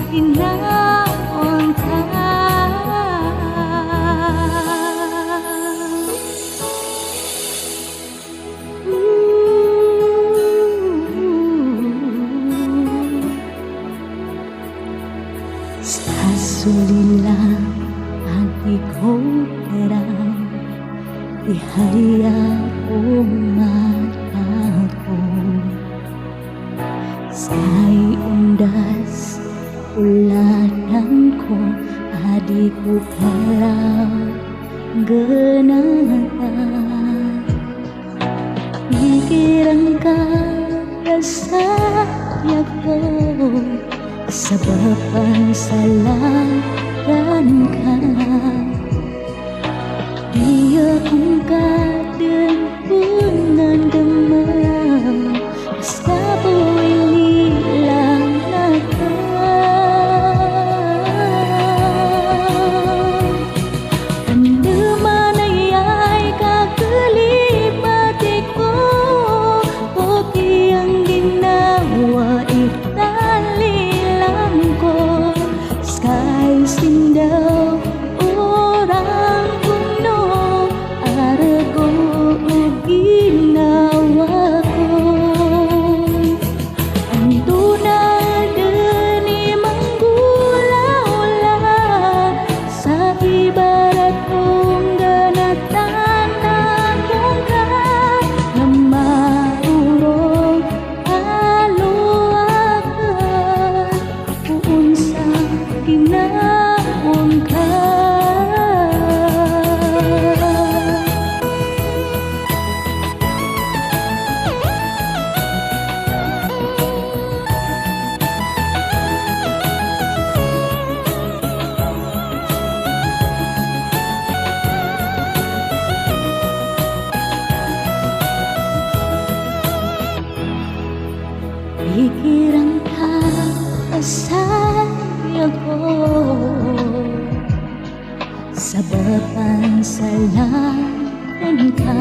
ginaon ka. Sa sulilang ang ikoterang ihaya umatapon. Say undas ulatan ko adik ko parang genatan. Pikiran ka rasanya ko sebab salahkan ka. Dia ungkap dan punan demam basta buwing nilang nakam. Anda manayay kakalipat ko kopi yang ginawa itali ko. Sky sindaw orang kuno argo ginawa ko. Anto na deni manggula-ula sa ibarat kong ganatan akong ka na maurong aluakan unsa ginaon ka. Pikiran ka saya ko sebab salahan ka.